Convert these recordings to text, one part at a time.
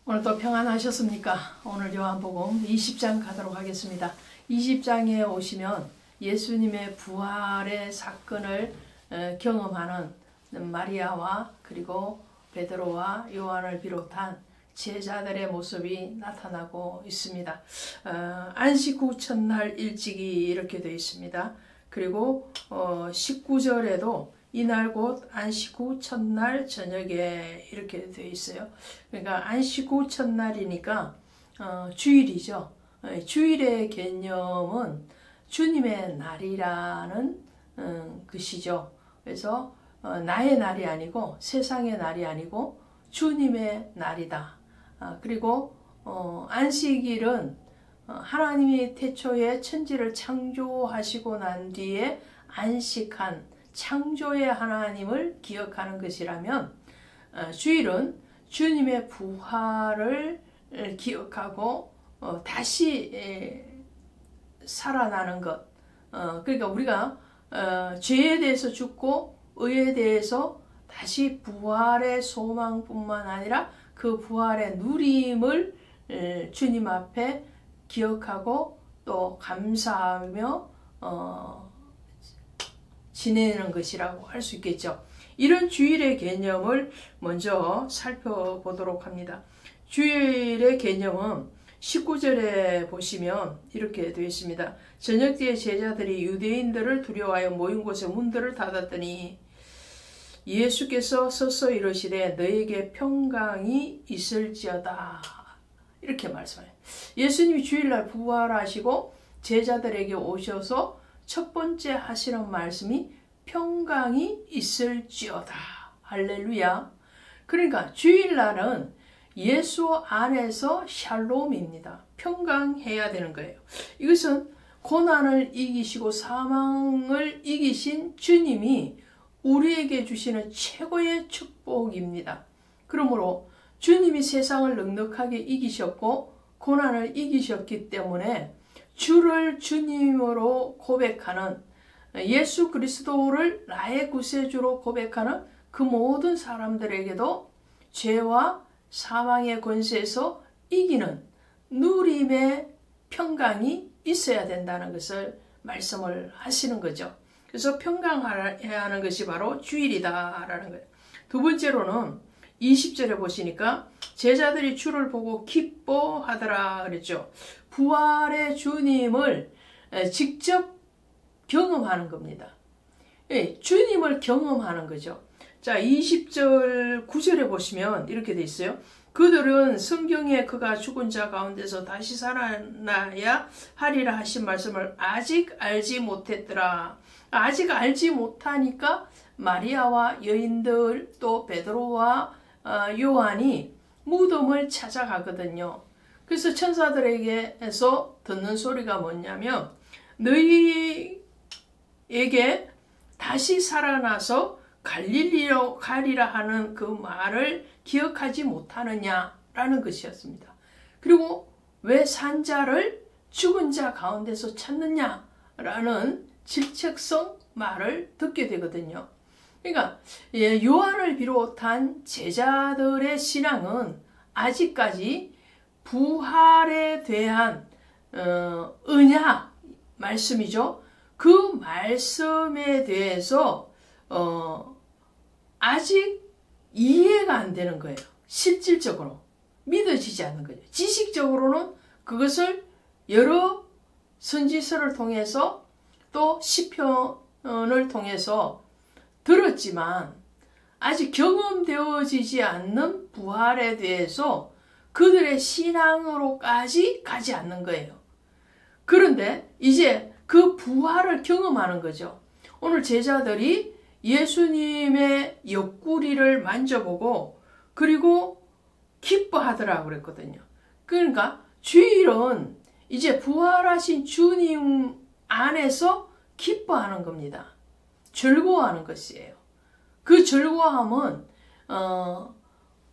오늘도 평안하셨습니까? 오늘 요한복음 20장 가도록 하겠습니다. 20장에 오시면 예수님의 부활의 사건을 경험하는 마리아와 그리고 베드로와 요한을 비롯한 제자들의 모습이 나타나고 있습니다. 안식 후 첫날 일찍이 이렇게 되어 있습니다. 그리고 19절에도 이날 곧 안식 후 첫날 저녁에 이렇게 되어 있어요. 그러니까 안식 후 첫날이니까 주일이죠. 주일의 개념은 주님의 날이라는 것이죠. 그래서 나의 날이 아니고 세상의 날이 아니고 주님의 날이다. 그리고 안식일은 하나님이 태초에 천지를 창조하시고 난 뒤에 안식한 창조의 하나님을 기억하는 것이라면 주일은 주님의 부활을 기억하고 다시 살아나는 것. 그러니까 우리가 죄에 대해서 죽고 의에 대해서 다시 부활의 소망뿐만 아니라 그 부활의 누림을 주님 앞에 기억하고 또 감사하며 지내는 것이라고 할 수 있겠죠. 이런 주일의 개념을 먼저 살펴보도록 합니다. 주일의 개념은 19절에 보시면 이렇게 되어 있습니다. 저녁때에 제자들이 유대인들을 두려워하여 모인 곳에 문들을 닫았더니 예수께서 서서 이르시되 너에게 평강이 있을지어다. 이렇게 말씀해요. 예수님이 주일날 부활하시고 제자들에게 오셔서 첫 번째 하시는 말씀이 평강이 있을지어다. 할렐루야. 그러니까 주일날은 예수 안에서 샬롬입니다. 평강해야 되는 거예요. 이것은 고난을 이기시고 사망을 이기신 주님이 우리에게 주시는 최고의 축복입니다. 그러므로 주님이 세상을 넉넉하게 이기셨고 고난을 이기셨기 때문에 주를 주님으로 고백하는 예수 그리스도를 나의 구세주로 고백하는 그 모든 사람들에게도 죄와 사망의 권세에서 이기는 누림의 평강이 있어야 된다는 것을 말씀을 하시는 거죠. 그래서 평강해야 하는 것이 바로 주일이다라는 거예요. 두 번째로는 20절에 보시니까 제자들이 주를 보고 기뻐하더라 그랬죠. 부활의 주님을 직접 경험하는 겁니다. 주님을 경험하는 거죠. 자, 20절 9절에 보시면 이렇게 돼 있어요. 그들은 성경에 그가 죽은 자 가운데서 다시 살아나야 하리라 하신 말씀을 아직 알지 못했더라. 아직 알지 못하니까 마리아와 여인들 또 베드로와 요한이 무덤을 찾아가거든요. 그래서 천사들에게서 듣는 소리가 뭐냐면 너희에게 다시 살아나서 갈릴리로 가리라 하는 그 말을 기억하지 못하느냐라는 것이었습니다. 그리고 왜 산자를 죽은 자 가운데서 찾느냐라는 질책성 말을 듣게 되거든요. 그러니까 요한을 비롯한 제자들의 신앙은 아직까지 부활에 대한 언약 말씀이죠. 그 말씀에 대해서 아직 이해가 안 되는 거예요. 실질적으로 믿어지지 않는 거죠. 지식적으로는 그것을 여러 선지서를 통해서 또 시편을 통해서 들었지만 아직 경험되어지지 않는 부활에 대해서 그들의 신앙으로까지 가지 않는 거예요. 그런데 이제 그 부활을 경험하는 거죠. 오늘 제자들이 예수님의 옆구리를 만져보고 그리고 기뻐하더라고 그랬거든요. 그러니까 주일은 이제 부활하신 주님 안에서 기뻐하는 겁니다. 즐거워하는 것이에요. 그 즐거움은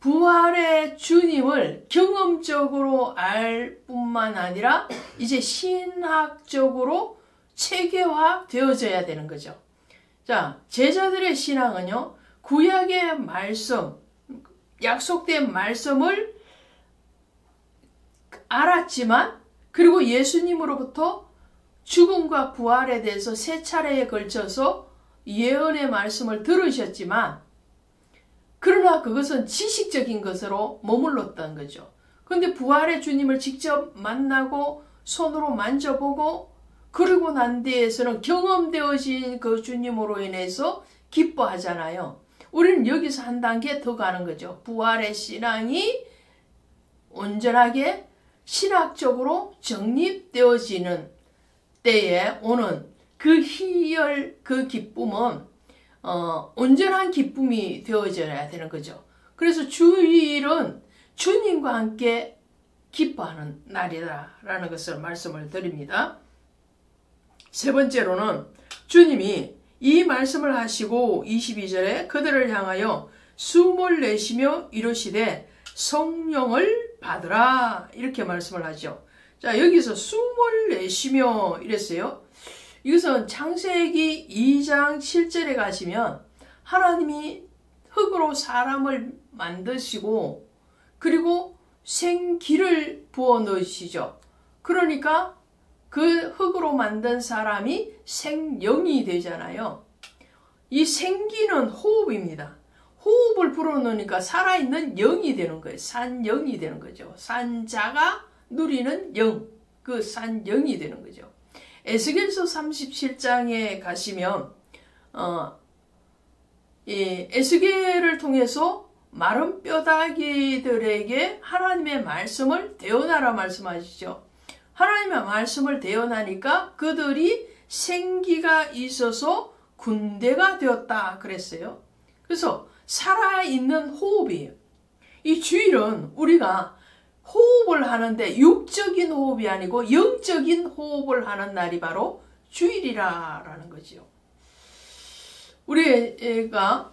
부활의 주님을 경험적으로 알 뿐만 아니라 이제 신학적으로 체계화 되어져야 되는 거죠. 자, 제자들의 신앙은요, 구약의 말씀, 약속된 말씀을 알았지만 그리고 예수님으로부터 죽음과 부활에 대해서 세 차례에 걸쳐서 예언의 말씀을 들으셨지만 그러나 그것은 지식적인 것으로 머물렀던 거죠. 그런데 부활의 주님을 직접 만나고 손으로 만져보고 그러고 난 뒤에서는 경험되어진 그 주님으로 인해서 기뻐하잖아요. 우리는 여기서 한 단계 더 가는 거죠. 부활의 신앙이 온전하게 신학적으로 정립되어지는 때에 오는 그 희열, 그 기쁨은 온전한 기쁨이 되어져야 되는 거죠. 그래서 주일은 주님과 함께 기뻐하는 날이다라는 것을 말씀을 드립니다. 세 번째로는 주님이 이 말씀을 하시고 22절에 그들을 향하여 숨을 내쉬며 이르시되 성령을 받으라 이렇게 말씀을 하죠. 자, 여기서 숨을 내쉬며 이랬어요. 이것은 창세기 2장 7절에 가시면 하나님이 흙으로 사람을 만드시고 그리고 생기를 부어 넣으시죠. 그러니까 그 흙으로 만든 사람이 생영이 되잖아요. 이 생기는 호흡입니다. 호흡을 불어넣으니까 살아있는 영이 되는 거예요. 산영이 되는 거죠. 산자가 누리는 영, 그 산영이 되는 거죠. 에스겔서 37장에 가시면 에스겔을 통해서 마른 뼈다귀들에게 하나님의 말씀을 대언하라 말씀하시죠. 하나님의 말씀을 대언하니까 그들이 생기가 있어서 군대가 되었다 그랬어요. 그래서 살아있는 호흡이에요. 이 주일은 우리가 호흡을 하는데 육적인 호흡이 아니고 영적인 호흡을 하는 날이 바로 주일이라는 거죠. 우리가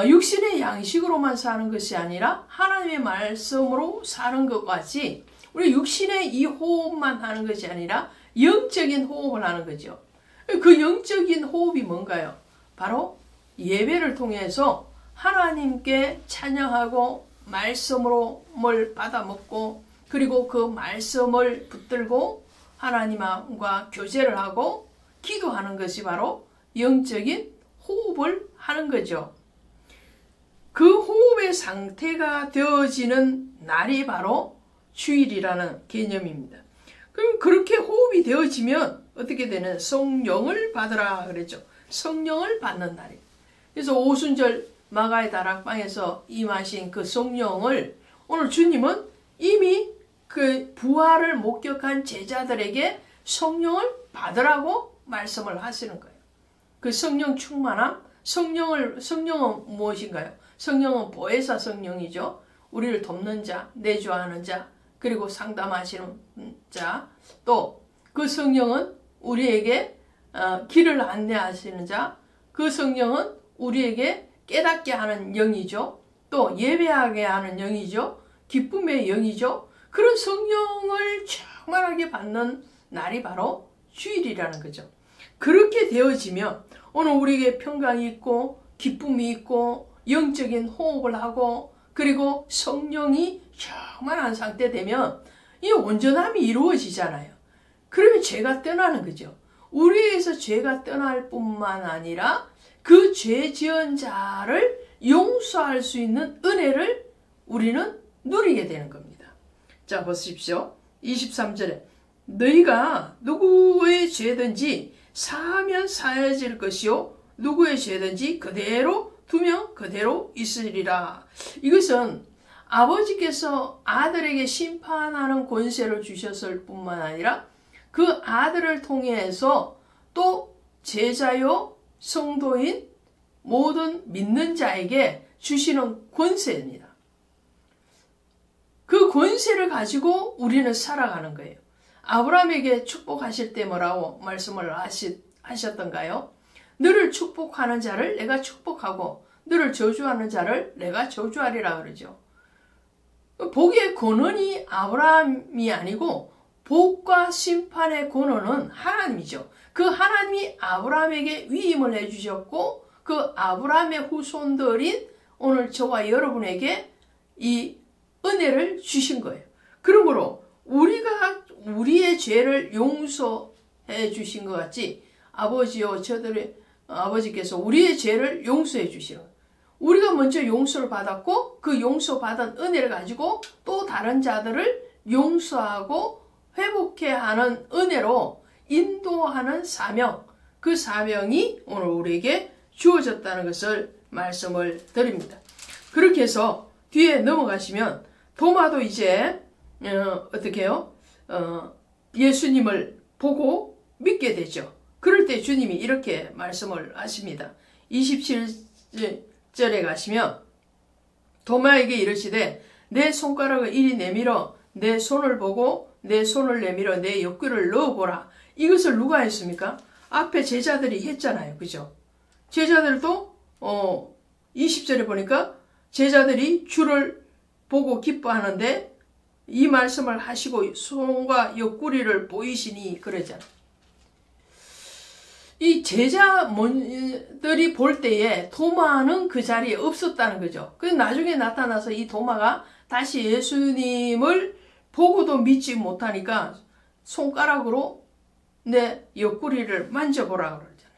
육신의 양식으로만 사는 것이 아니라 하나님의 말씀으로 사는 것 같이 우리 육신의 이 호흡만 하는 것이 아니라 영적인 호흡을 하는 거죠. 그 영적인 호흡이 뭔가요? 바로 예배를 통해서 하나님께 찬양하고 말씀으로 뭘 받아먹고 그리고 그 말씀을 붙들고 하나님과 교제를 하고 기도하는 것이 바로 영적인 호흡을 하는 거죠. 그 호흡의 상태가 되어지는 날이 바로 주일이라는 개념입니다. 그럼 그렇게 호흡이 되어지면 어떻게 되는? 성령을 받으라 그랬죠. 성령을 받는 날이에요. 그래서 오순절 마가의 다락방에서 임하신 그 성령을 오늘 주님은 이미 그 부활을 목격한 제자들에게 성령을 받으라고 말씀을 하시는 거예요. 그 성령 충만함, 성령은 무엇인가요? 성령은 보혜사 성령이죠. 우리를 돕는 자, 내주하는 자, 그리고 상담하시는 자, 또 그 성령은 우리에게 길을 안내하시는 자, 그 성령은 우리에게 깨닫게 하는 영이죠. 또 예배하게 하는 영이죠. 기쁨의 영이죠. 그런 성령을 충만하게 받는 날이 바로 주일이라는 거죠. 그렇게 되어지면 오늘 우리에게 평강이 있고 기쁨이 있고 영적인 호흡을 하고 그리고 성령이 충만한 상태 되면 이 온전함이 이루어지잖아요. 그러면 죄가 떠나는 거죠. 우리에게서 죄가 떠날 뿐만 아니라 그 죄 지은 자를 용서할 수 있는 은혜를 우리는 누리게 되는 겁니다. 자, 보십시오. 23절에 너희가 누구의 죄든지 사하면 사해질 것이요 누구의 죄든지 그대로 두면 그대로 있으리라. 이것은 아버지께서 아들에게 심판하는 권세를 주셨을 뿐만 아니라 그 아들을 통해서 또 제자요 성도인 모든 믿는 자에게 주시는 권세입니다. 그 권세를 가지고 우리는 살아가는 거예요. 아브라함에게 축복하실 때 뭐라고 말씀을 하셨던가요? 너를 축복하는 자를 내가 축복하고 너를 저주하는 자를 내가 저주하리라 그러죠. 복의 권원이 아브라함이 아니고 복과 심판의 권원은 하나님이죠. 그 하나님이 아브라함에게 위임을 해주셨고 그 아브라함의 후손들인 오늘 저와 여러분에게 이 은혜를 주신 거예요. 그러므로 우리가 우리의 죄를 용서해 주신 것 같이 아버지께서 우리의 죄를 용서해 주시는 거예요. 우리가 먼저 용서를 받았고 그 용서받은 은혜를 가지고 또 다른 자들을 용서하고 회복해 하는 은혜로 인도하는 사명, 그 사명이 오늘 우리에게 주어졌다는 것을 말씀을 드립니다. 그렇게 해서 뒤에 넘어가시면 도마도 이제 어떻게 해요? 예수님을 보고 믿게 되죠. 그럴 때 주님이 이렇게 말씀을 하십니다. 27절에 가시면 도마에게 이르시되 내 손가락을 이리 내밀어 내 손을 보고 내 손을 내밀어 내 옆구리를 넣어보라. 이것을 누가 했습니까? 앞에 제자들이 했잖아요. 그죠? 제자들도 20절에 보니까 제자들이 주를 보고 기뻐하는데 이 말씀을 하시고 손과 옆구리를 보이시니 그러잖아요. 이 제자들이 볼 때에 도마는 그 자리에 없었다는 거죠. 그래서 나중에 나타나서 이 도마가 다시 예수님을 보고도 믿지 못하니까 손가락으로 내 옆구리를 만져보라 그러잖아요.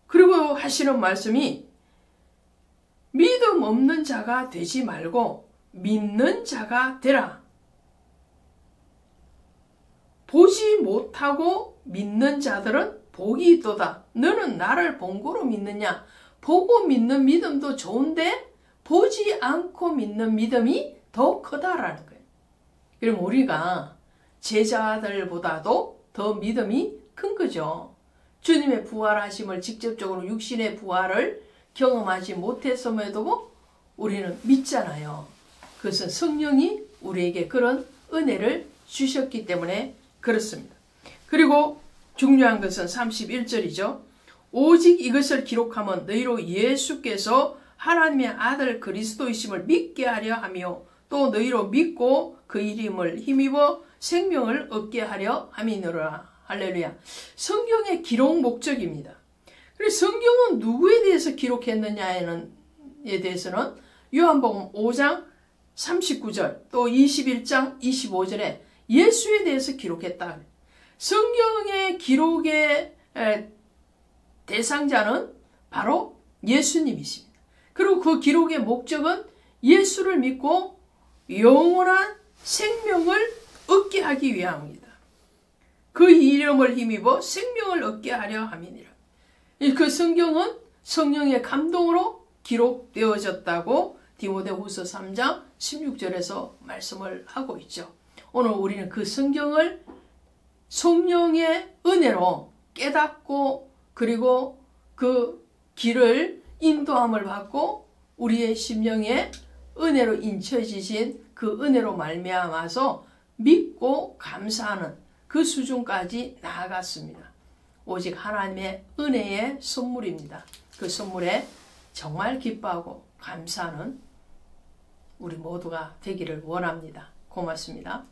그리고 하시는 말씀이 믿음 없는 자가 되지 말고 믿는 자가 되라. 보지 못하고 믿는 자들은 복이 있도다. 너는 나를 본고로 믿느냐? 보고 믿는 믿음도 좋은데 보지 않고 믿는 믿음이 더 크다라는 거예요. 그럼 우리가 제자들보다도 더 믿음이 큰 거죠. 주님의 부활하심을 직접적으로 육신의 부활을 경험하지 못했음에도 우리는 믿잖아요. 그것은 성령이 우리에게 그런 은혜를 주셨기 때문에 그렇습니다. 그리고 중요한 것은 31절이죠. 오직 이것을 기록하면 너희로 예수께서 하나님의 아들 그리스도이심을 믿게 하려 하며 또 너희로 믿고 그 이름을 힘입어 생명을 얻게 하려 함이니라. 할렐루야. 성경의 기록 목적입니다. 그래서 성경은 누구에 대해서 기록했느냐에 대해서는 요한복음 5장 39절 또 21장 25절에 예수에 대해서 기록했다. 성경의 기록의 대상자는 바로 예수님이십니다. 그리고 그 기록의 목적은 예수를 믿고 영원한 생명을 얻게 하기 위함입니다. 그 이름을 힘입어 생명을 얻게 하려 함이니라. 그 성경은 성령의 감동으로 기록되어졌다고 디모데후서 3장 16절에서 말씀을 하고 있죠. 오늘 우리는 그 성경을 성령의 은혜로 깨닫고 그리고 그 길을 인도함을 받고 우리의 심령에 은혜로 인쳐지신 그 은혜로 말미암아서 믿고 감사하는 그 수준까지 나아갔습니다. 오직 하나님의 은혜의 선물입니다. 그 선물에 정말 기뻐하고 감사하는 우리 모두가 되기를 원합니다. 고맙습니다.